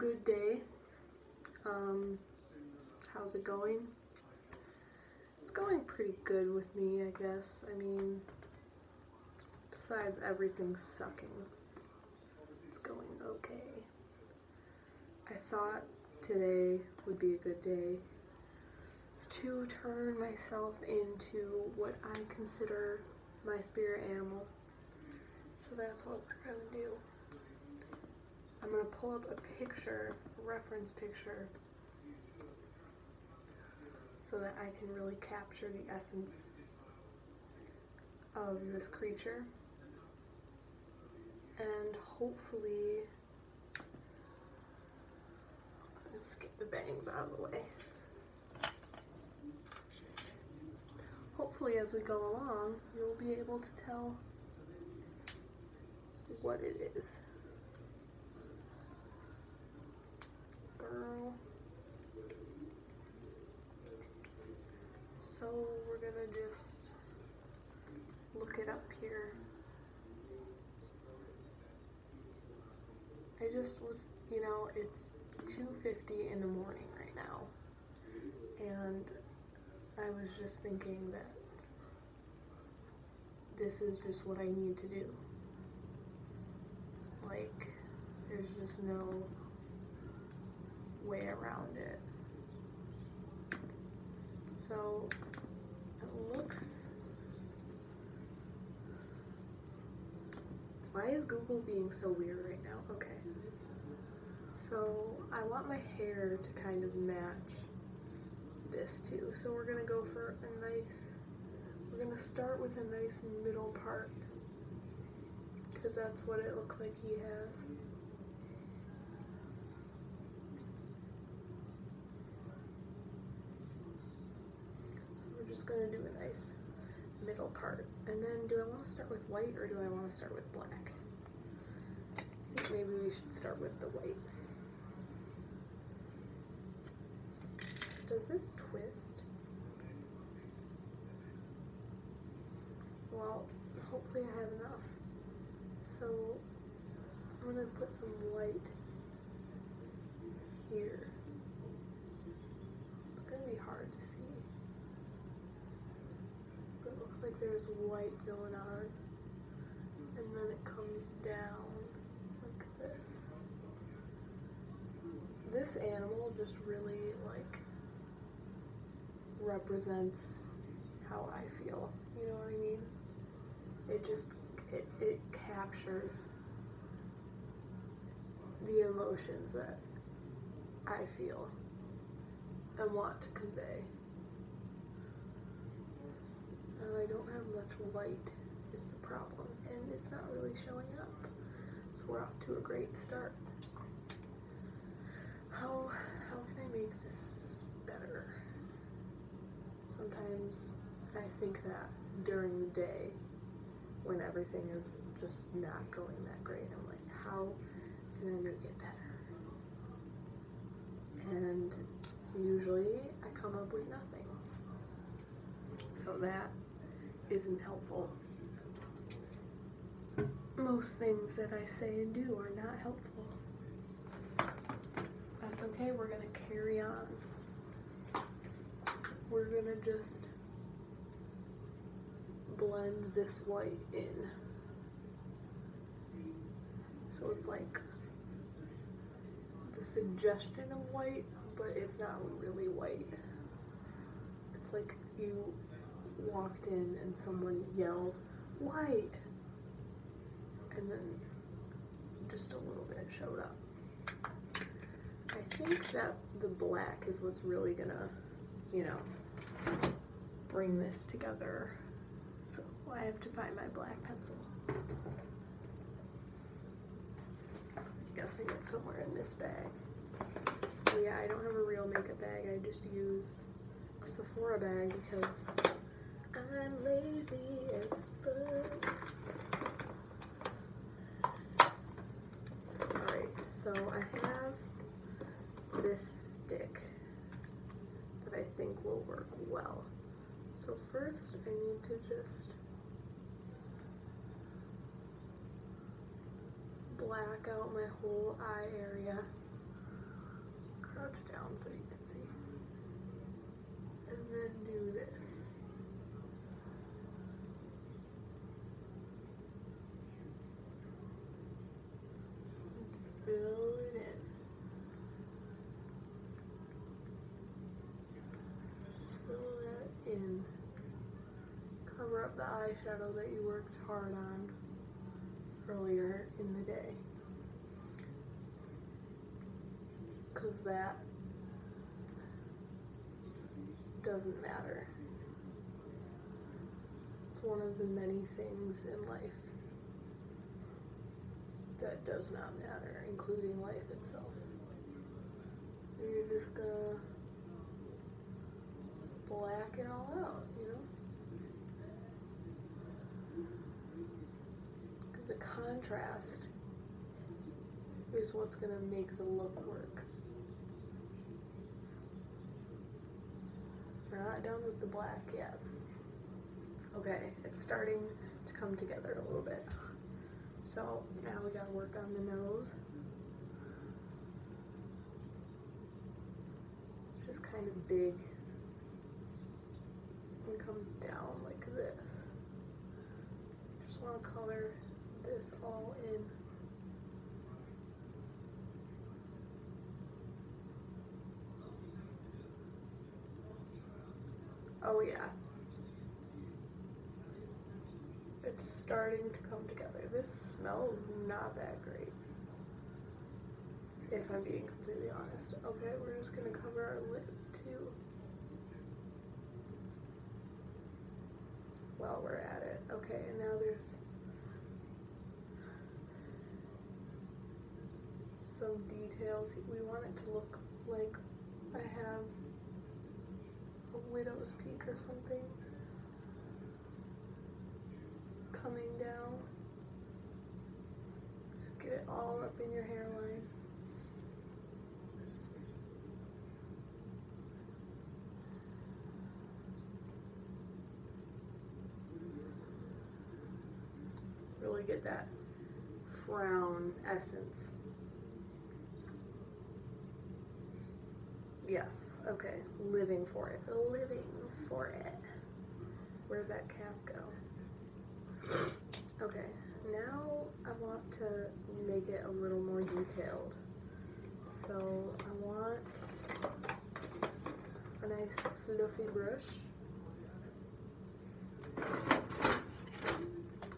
Good day. How's it going? It's going pretty good with me, I guess. I mean, besides everything sucking, it's going okay. I thought today would be a good day to turn myself into what I consider my spirit animal. So that's what we're gonna do. I'm gonna pull up a picture, a reference picture, so that I can really capture the essence of this creature. And hopefully, let's get the bangs out of the way. Hopefully as we go along, you'll be able to tell what it is. Girl. So we're gonna just look it up here. I just was, it's 2:50 in the morning right now, and I was just thinking that this is just what I need to do. Like, there's just no way around it. So it looks, why is Google being so weird right now? Okay, so I want my hair to kind of match this too, so we're gonna go for a nice, we're gonna start with a nice middle part, because that's what it looks like he has. So we're just gonna do a nice middle part. And then do I want to start with white or do I want to start with black? I think maybe we should start with the white. Does this twist? Well, hopefully I have enough. So I'm going to put some white here. It's going to be hard to see. But it looks like there's white going on. And then it comes down like this. This animal just really represents how I feel. You know what I mean? It captures the emotions that I feel and want to convey. And I don't have much white is the problem, and it's not really showing up. So we're off to a great start. How can I make this better? Sometimes I think that during the day, when everything is just not going that great, I'm like, how can I make it better? And usually I come up with nothing. So that isn't helpful. Most things that I say and do are not helpful. That's okay, we're gonna carry on. We're gonna just blend this white in. So it's like the suggestion of white, but it's not really white. It's like you walked in and someone yelled, "White!" And then just a little bit showed up. I think that the black is what's really gonna, bring this together. So I have to find my black pencil. I'm guessing it's somewhere in this bag. Oh yeah, I don't have a real makeup bag. I just use a Sephora bag because I'm lazy as fuck. Alright, so I have this stick that I think will work well. So first I need to just black out my whole eye area. down so you can see. And then do this. Fill it in. Just fill that in. Cover up the eyeshadow that you worked hard on earlier in the day. Because that doesn't matter. It's one of the many things in life that does not matter, including life itself. You're just gonna black it all out, you know? Because the contrast is what's gonna make the look work. We're not done with the black yet. Okay, it's starting to come together a little bit. So now we gotta work on the nose. It's just kind of big and comes down like this. Just want to color this all in. Oh yeah. It's starting to come together. This smells not that great, if I'm being completely honest. Okay, we're just gonna cover our lip too. While we're at it. Okay, and now there's some details. We want it to look like I have a widow's peak or something coming down. Just get it all up in your hairline. Really get that frown essence. Yes, okay, living for it, living for it. Where'd that cap go? Okay, now I want to make it a little more detailed. So I want a nice fluffy brush.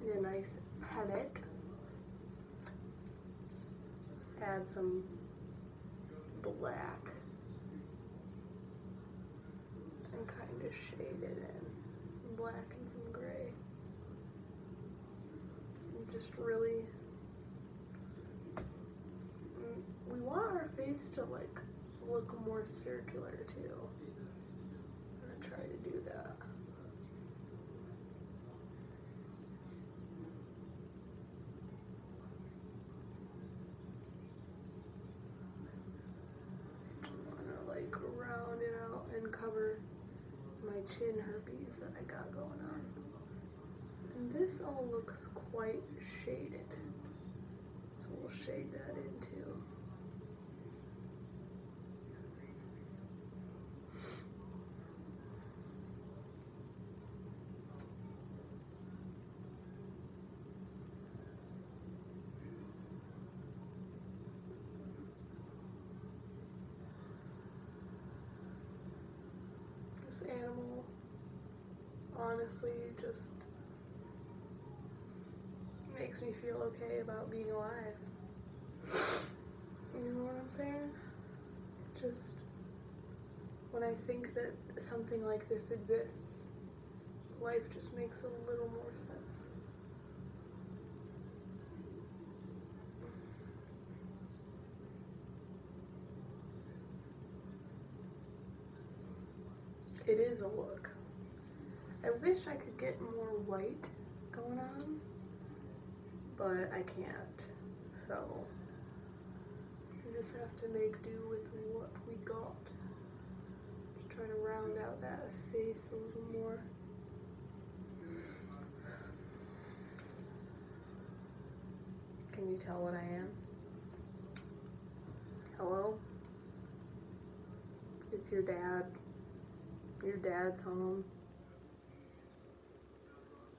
And a nice palette. Add some black. And kind of shade it in. Some black and some gray. Just really, we want our face to like look more circular too. I'm gonna try to do that. I wanna like round it out and cover my chin herpes that I got going on. And this all looks quite shaded, so we'll shade that in too. This animal, honestly, just makes me feel okay about being alive. You know what I'm saying? It just, when I think that something like this exists, life just makes a little more sense. It is a look. I wish I could get more white going on, but I can't, so we just have to make do with what we got. Just try to round out that face a little more. Can you tell what I am? Hello? It's your dad. Your dad's home.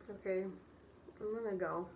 Okay, I'm gonna go.